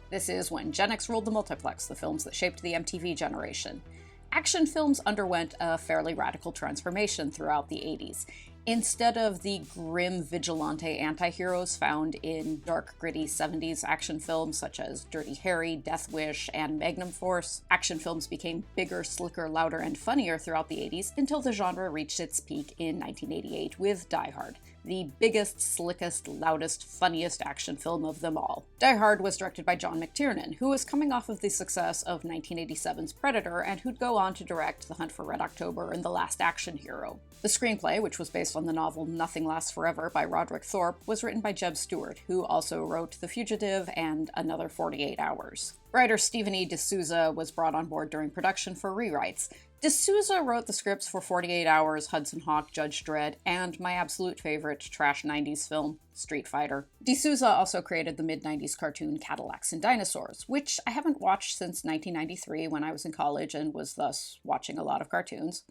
This is when Gen X ruled the multiplex, the films that shaped the MTV generation. Action films underwent a fairly radical transformation throughout the 80s. Instead of the grim vigilante anti-heroes found in dark, gritty 70s action films such as Dirty Harry, Death Wish, and Magnum Force, action films became bigger, slicker, louder, and funnier throughout the 80s until the genre reached its peak in 1988 with Die Hard, the biggest, slickest, loudest, funniest action film of them all. Die Hard was directed by John McTiernan, who was coming off of the success of 1987's Predator and who'd go on to direct The Hunt for Red October and The Last Action Hero. The screenplay, which was based on the novel Nothing Lasts Forever by Roderick Thorpe, was written by Jeb Stewart, who also wrote The Fugitive and Another 48 Hours. Writer Stephen E. D'Souza was brought on board during production for rewrites. D'Souza wrote the scripts for 48 Hours, Hudson Hawk, Judge Dredd, and my absolute favorite trash 90s film, Street Fighter. D'Souza also created the mid-90s cartoon Cadillacs and Dinosaurs, which I haven't watched since 1993 when I was in college and was thus watching a lot of cartoons.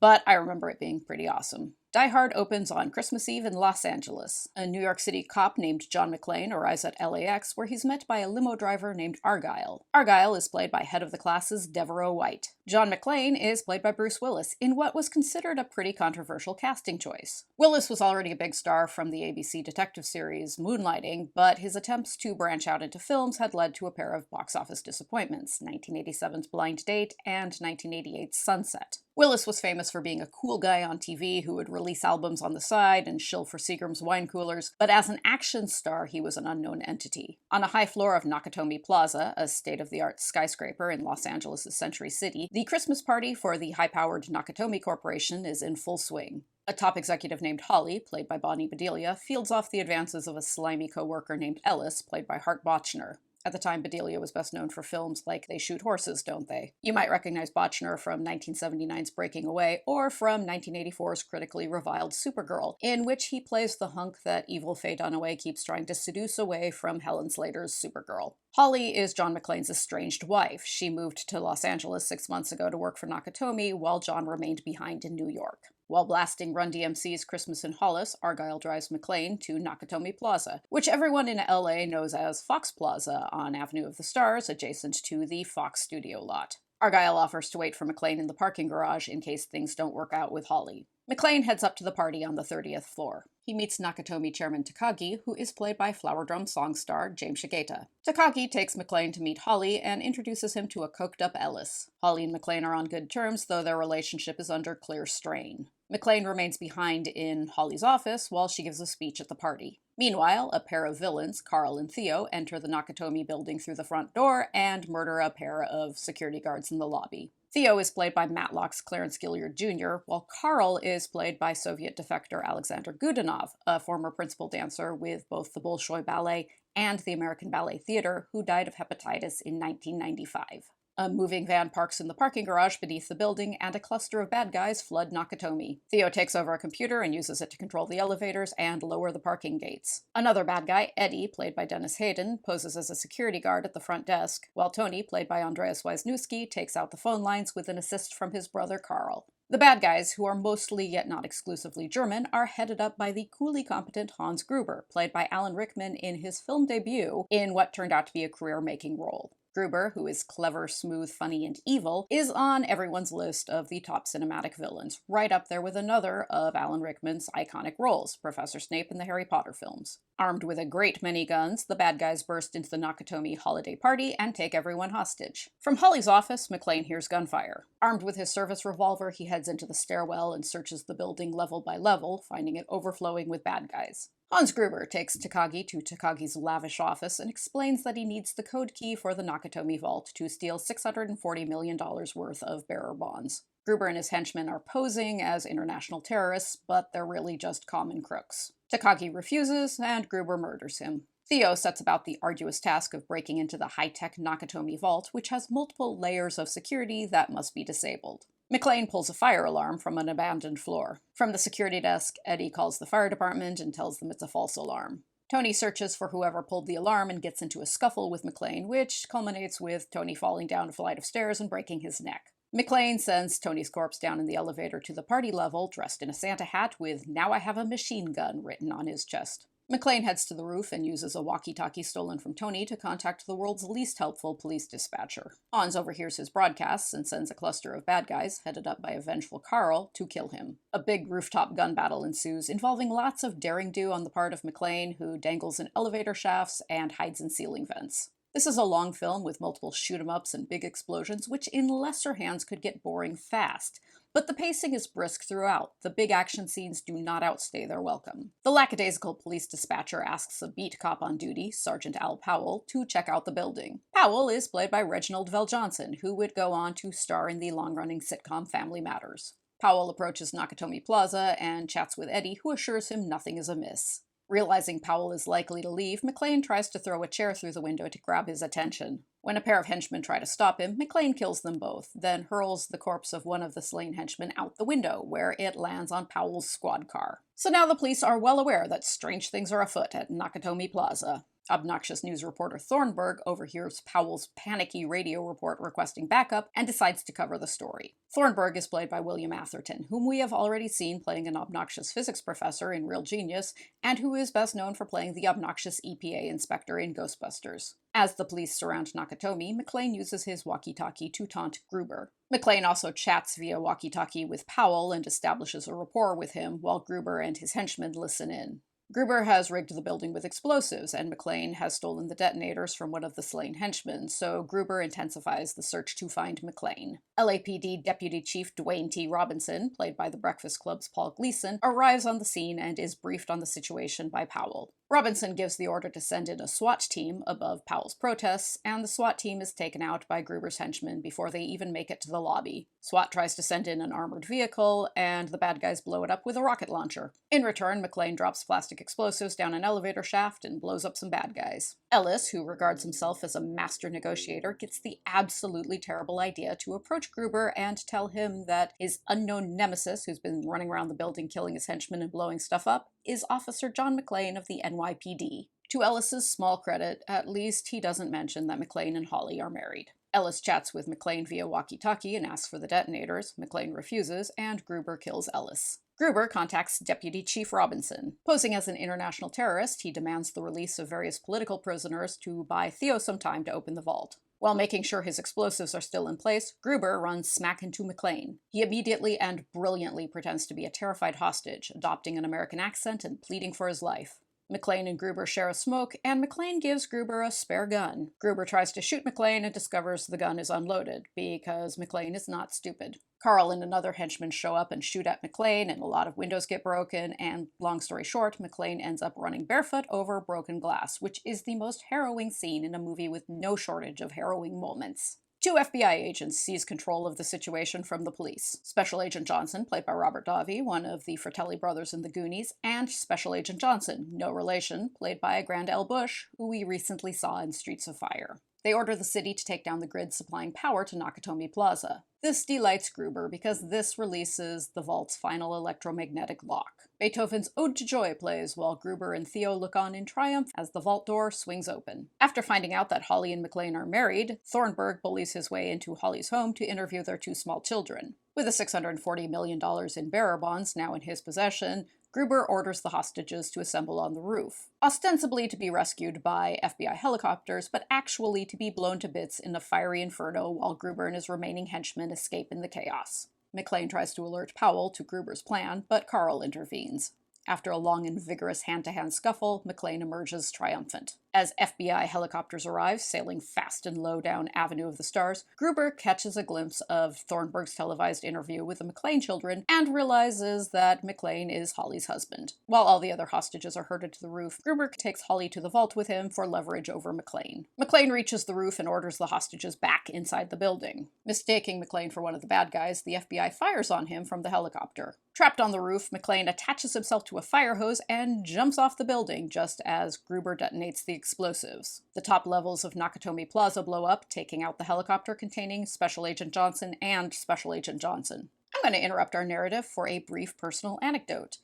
But I remember it being pretty awesome. Die Hard opens on Christmas Eve in Los Angeles. A New York City cop named John McClane arrives at LAX, where he's met by a limo driver named Argyle. Argyle is played by head of the class's Devereaux White. John McClane is played by Bruce Willis, in what was considered a pretty controversial casting choice. Willis was already a big star from the ABC detective series Moonlighting, but his attempts to branch out into films had led to a pair of box office disappointments, 1987's Blind Date and 1988's Sunset. Willis was famous for being a cool guy on TV who would release albums on the side and shill for Seagram's wine coolers, but as an action star, he was an unknown entity. On a high floor of Nakatomi Plaza, a state-of-the-art skyscraper in Los Angeles' Century City, the Christmas party for the high-powered Nakatomi Corporation is in full swing. A top executive named Holly, played by Bonnie Bedelia, fields off the advances of a slimy co-worker named Ellis, played by Hart Bochner. At the time, Bedelia was best known for films like They Shoot Horses, Don't They? You might recognize Bochner from 1979's Breaking Away, or from 1984's critically reviled Supergirl, in which he plays the hunk that evil Faye Dunaway keeps trying to seduce away from Helen Slater's Supergirl. Holly is John McClane's estranged wife. She moved to Los Angeles 6 months ago to work for Nakatomi, while John remained behind in New York. While blasting Run DMC's Christmas in Hollis, Argyle drives McClane to Nakatomi Plaza, which everyone in LA knows as Fox Plaza on Avenue of the Stars, adjacent to the Fox studio lot. Argyle offers to wait for McClane in the parking garage in case things don't work out with Holly. McClane heads up to the party on the 30th floor. He meets Nakatomi Chairman Takagi, who is played by Flower Drum song star James Shigeta. Takagi takes McClane to meet Holly and introduces him to a coked-up Ellis. Holly and McClane are on good terms, though their relationship is under clear strain. McClane remains behind in Holly's office while she gives a speech at the party. Meanwhile, a pair of villains, Carl and Theo, enter the Nakatomi building through the front door and murder a pair of security guards in the lobby. Theo is played by Matlock's Clarence Gilliard Jr., while Carl is played by Soviet defector Alexander Gudinov, a former principal dancer with both the Bolshoi Ballet and the American Ballet Theater, who died of hepatitis in 1995. A moving van parks in the parking garage beneath the building, and a cluster of bad guys flood Nakatomi. Theo takes over a computer and uses it to control the elevators and lower the parking gates. Another bad guy, Eddie, played by Dennis Hayden, poses as a security guard at the front desk, while Tony, played by Andreas Wisniewski, takes out the phone lines with an assist from his brother Carl. The bad guys, who are mostly yet not exclusively German, are headed up by the coolly competent Hans Gruber, played by Alan Rickman in his film debut in what turned out to be a career-making role. Gruber, who is clever, smooth, funny, and evil, is on everyone's list of the top cinematic villains, right up there with another of Alan Rickman's iconic roles, Professor Snape in the Harry Potter films. Armed with a great many guns, the bad guys burst into the Nakatomi holiday party and take everyone hostage. From Holly's office, McClane hears gunfire. Armed with his service revolver, he heads into the stairwell and searches the building level by level, finding it overflowing with bad guys. Hans Gruber takes Takagi to Takagi's lavish office and explains that he needs the code key for the Nakatomi vault to steal $640 million worth of bearer bonds. Gruber and his henchmen are posing as international terrorists, but they're really just common crooks. Takagi refuses, and Gruber murders him. Theo sets about the arduous task of breaking into the high-tech Nakatomi vault, which has multiple layers of security that must be disabled. McClane pulls a fire alarm from an abandoned floor. From the security desk, Eddie calls the fire department and tells them it's a false alarm. Tony searches for whoever pulled the alarm and gets into a scuffle with McClane, which culminates with Tony falling down a flight of stairs and breaking his neck. McClane sends Tony's corpse down in the elevator to the party level, dressed in a Santa hat with "Now I have a machine gun" written on his chest. McClane heads to the roof and uses a walkie-talkie stolen from Tony to contact the world's least helpful police dispatcher. Hans overhears his broadcasts and sends a cluster of bad guys, headed up by a vengeful Carl, to kill him. A big rooftop gun battle ensues, involving lots of daring-do on the part of McClane, who dangles in elevator shafts and hides in ceiling vents. This is a long film with multiple shoot-'em-ups and big explosions, which in lesser hands could get boring fast. But the pacing is brisk throughout. The big action scenes do not outstay their welcome. The lackadaisical police dispatcher asks a beat cop on duty, Sergeant Al Powell, to check out the building. Powell is played by Reginald VelJohnson, who would go on to star in the long-running sitcom Family Matters. Powell approaches Nakatomi Plaza and chats with Eddie, who assures him nothing is amiss. Realizing Powell is likely to leave, McClane tries to throw a chair through the window to grab his attention. When a pair of henchmen try to stop him, McClane kills them both, then hurls the corpse of one of the slain henchmen out the window, where it lands on Powell's squad car. So now the police are well aware that strange things are afoot at Nakatomi Plaza. Obnoxious news reporter Thornburg overhears Powell's panicky radio report requesting backup and decides to cover the story. Thornburg is played by William Atherton, whom we have already seen playing an obnoxious physics professor in Real Genius, and who is best known for playing the obnoxious EPA inspector in Ghostbusters. As the police surround Nakatomi, McClane uses his walkie-talkie to taunt Gruber. McClane also chats via walkie-talkie with Powell and establishes a rapport with him, while Gruber and his henchmen listen in. Gruber has rigged the building with explosives, and McClane has stolen the detonators from one of the slain henchmen, so Gruber intensifies the search to find McClane. LAPD Deputy Chief Dwayne T. Robinson, played by The Breakfast Club's Paul Gleason, arrives on the scene and is briefed on the situation by Powell. Robinson gives the order to send in a SWAT team above Powell's protests, and the SWAT team is taken out by Gruber's henchmen before they even make it to the lobby. SWAT tries to send in an armored vehicle, and the bad guys blow it up with a rocket launcher. In return, McClane drops plastic explosives down an elevator shaft and blows up some bad guys. Ellis, who regards himself as a master negotiator, gets the absolutely terrible idea to approach Gruber and tell him that his unknown nemesis, who's been running around the building killing his henchmen and blowing stuff up, is Officer John McClane of the NYPD. To Ellis's small credit, at least he doesn't mention that McClane and Holly are married. Ellis chats with McClane via walkie-talkie and asks for the detonators. McClane refuses, and Gruber kills Ellis. Gruber contacts Deputy Chief Robinson. Posing as an international terrorist, he demands the release of various political prisoners to buy Theo some time to open the vault. While making sure his explosives are still in place, Gruber runs smack into McClane. He immediately and brilliantly pretends to be a terrified hostage, adopting an American accent and pleading for his life. McClane and Gruber share a smoke, and McClane gives Gruber a spare gun. Gruber tries to shoot McClane and discovers the gun is unloaded, because McClane is not stupid. Carl and another henchman show up and shoot at McClane, and a lot of windows get broken, and long story short, McClane ends up running barefoot over broken glass, which is the most harrowing scene in a movie with no shortage of harrowing moments. Two FBI agents seize control of the situation from the police. Special Agent Johnson, played by Robert Davi, one of the Fratelli brothers in The Goonies, and Special Agent Johnson, no relation, played by Grand L. Bush, who we recently saw in Streets of Fire. They order the city to take down the grid supplying power to Nakatomi Plaza. This delights Gruber because this releases the vault's final electromagnetic lock. Beethoven's Ode to Joy plays while Gruber and Theo look on in triumph as the vault door swings open. After finding out that Holly and McClane are married, Thornburg bullies his way into Holly's home to interview their two small children. With the $640 million in bearer bonds now in his possession, Gruber orders the hostages to assemble on the roof, ostensibly to be rescued by FBI helicopters, but actually to be blown to bits in a fiery inferno while Gruber and his remaining henchmen escape in the chaos. McClane tries to alert Powell to Gruber's plan, but Carl intervenes. After a long and vigorous hand-to-hand scuffle, McClane emerges triumphant. As FBI helicopters arrive, sailing fast and low down Avenue of the Stars, Gruber catches a glimpse of Thornburg's televised interview with the McClane children and realizes that McClane is Holly's husband. While all the other hostages are herded to the roof, Gruber takes Holly to the vault with him for leverage over McClane. McClane reaches the roof and orders the hostages back inside the building. Mistaking McClane for one of the bad guys, the FBI fires on him from the helicopter. Trapped on the roof, McClane attaches himself to a fire hose and jumps off the building just as Gruber detonates the explosives. The top levels of Nakatomi Plaza blow up, taking out the helicopter containing Special Agent Johnson and Special Agent Johnson. I'm going to interrupt our narrative for a brief personal anecdote.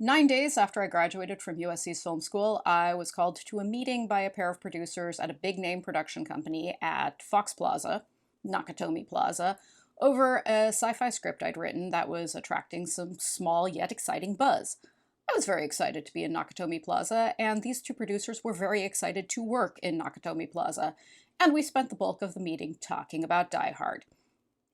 9 days after I graduated from USC's film school, I was called to a meeting by a pair of producers at a big-name production company at Fox Plaza, Nakatomi Plaza, over a sci-fi script I'd written that was attracting some small yet exciting buzz. I was very excited to be in Nakatomi Plaza, and these two producers were very excited to work in Nakatomi Plaza, and we spent the bulk of the meeting talking about Die Hard.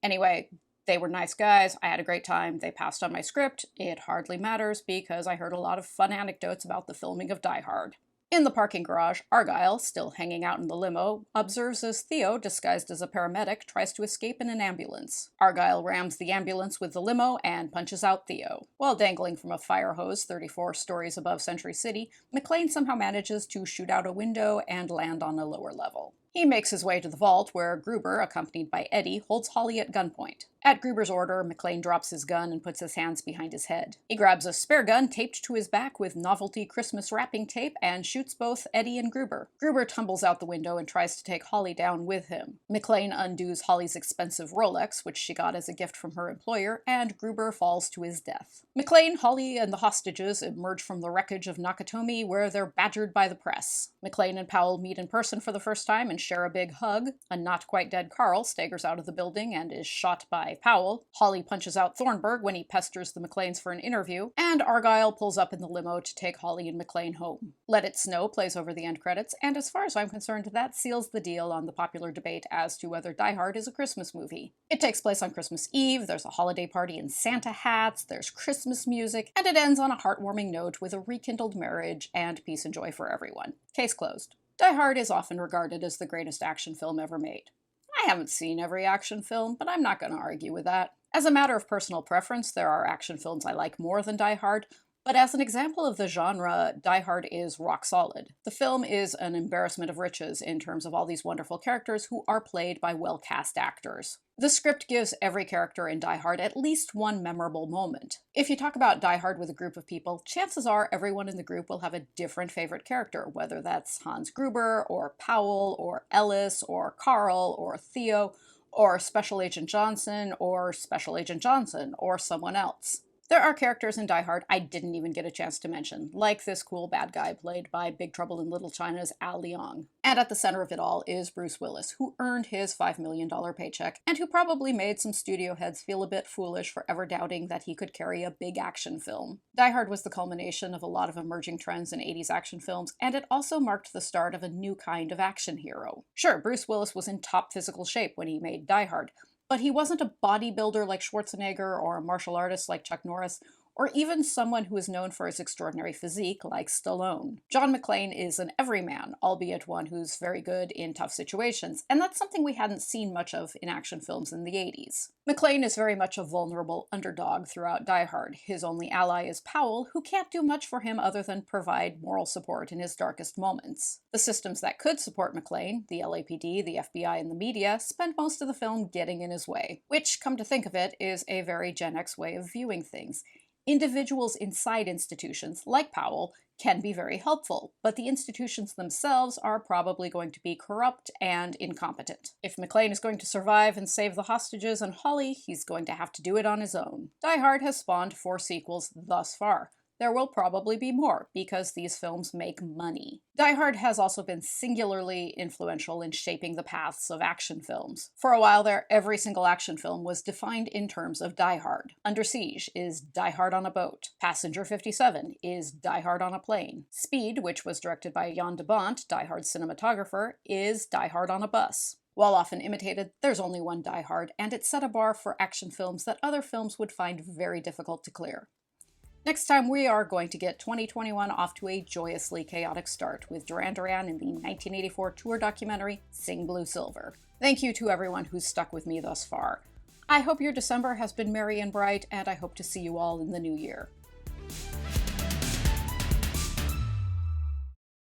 Anyway, they were nice guys, I had a great time, they passed on my script. It hardly matters because I heard a lot of fun anecdotes about the filming of Die Hard. In the parking garage, Argyle, still hanging out in the limo, observes as Theo, disguised as a paramedic, tries to escape in an ambulance. Argyle rams the ambulance with the limo and punches out Theo. While dangling from a fire hose 34 stories above Century City, McClane somehow manages to shoot out a window and land on a lower level. He makes his way to the vault where Gruber, accompanied by Eddie, holds Holly at gunpoint. At Gruber's order, McClane drops his gun and puts his hands behind his head. He grabs a spare gun taped to his back with novelty Christmas wrapping tape and shoots both Eddie and Gruber. Gruber tumbles out the window and tries to take Holly down with him. McClane undoes Holly's expensive Rolex, which she got as a gift from her employer, and Gruber falls to his death. McClane, Holly, and the hostages emerge from the wreckage of Nakatomi, where they're badgered by the press. McClane and Powell meet in person for the first time and share a big hug. A not-quite-dead Carl staggers out of the building and is shot by Powell. Holly punches out Thornburg when he pesters the McClanes for an interview, and Argyle pulls up in the limo to take Holly and McClane home. Let It Snow plays over the end credits, and as far as I'm concerned, that seals the deal on the popular debate as to whether Die Hard is a Christmas movie. It takes place on Christmas Eve, there's a holiday party in Santa hats, there's Christmas music, and it ends on a heartwarming note with a rekindled marriage and peace and joy for everyone. Case closed. Die Hard is often regarded as the greatest action film ever made. I haven't seen every action film, but I'm not going to argue with that. As a matter of personal preference, there are action films I like more than Die Hard, but as an example of the genre, Die Hard is rock solid. The film is an embarrassment of riches in terms of all these wonderful characters who are played by well-cast actors. The script gives every character in Die Hard at least one memorable moment. If you talk about Die Hard with a group of people, chances are everyone in the group will have a different favorite character, whether that's Hans Gruber, or Powell, or Ellis, or Carl, or Theo, or Special Agent Johnson, or Special Agent Johnson, or someone else. There are characters in Die Hard I didn't even get a chance to mention, like this cool bad guy played by Big Trouble in Little China's Al Leong. And at the center of it all is Bruce Willis, who earned his $5 million paycheck, and who probably made some studio heads feel a bit foolish for ever doubting that he could carry a big action film. Die Hard was the culmination of a lot of emerging trends in 80s action films, and it also marked the start of a new kind of action hero. Sure, Bruce Willis was in top physical shape when he made Die Hard, but he wasn't a bodybuilder like Schwarzenegger or a martial artist like Chuck Norris, or even someone who is known for his extraordinary physique like Stallone. John McClane is an everyman, albeit one who's very good in tough situations, and that's something we hadn't seen much of in action films in the 80s. McClane is very much a vulnerable underdog throughout Die Hard. His only ally is Powell, who can't do much for him other than provide moral support in his darkest moments. The systems that could support McClane, the LAPD, the FBI, and the media, spend most of the film getting in his way, which, come to think of it, is a very Gen X way of viewing things. Individuals inside institutions, like Powell, can be very helpful, but the institutions themselves are probably going to be corrupt and incompetent. If McClane is going to survive and save the hostages and Holly, he's going to have to do it on his own. Die Hard has spawned 4 sequels thus far. There will probably be more, because these films make money. Die Hard has also been singularly influential in shaping the paths of action films. For a while there, every single action film was defined in terms of Die Hard. Under Siege is Die Hard on a boat. Passenger 57 is Die Hard on a plane. Speed, which was directed by Jan de Bont, Die Hard cinematographer, is Die Hard on a bus. While often imitated, there's only one Die Hard, and it set a bar for action films that other films would find very difficult to clear. Next time, we are going to get 2021 off to a joyously chaotic start with Duran Duran in the 1984 tour documentary, Sing Blue Silver. Thank you to everyone who's stuck with me thus far. I hope your December has been merry and bright, and I hope to see you all in the new year.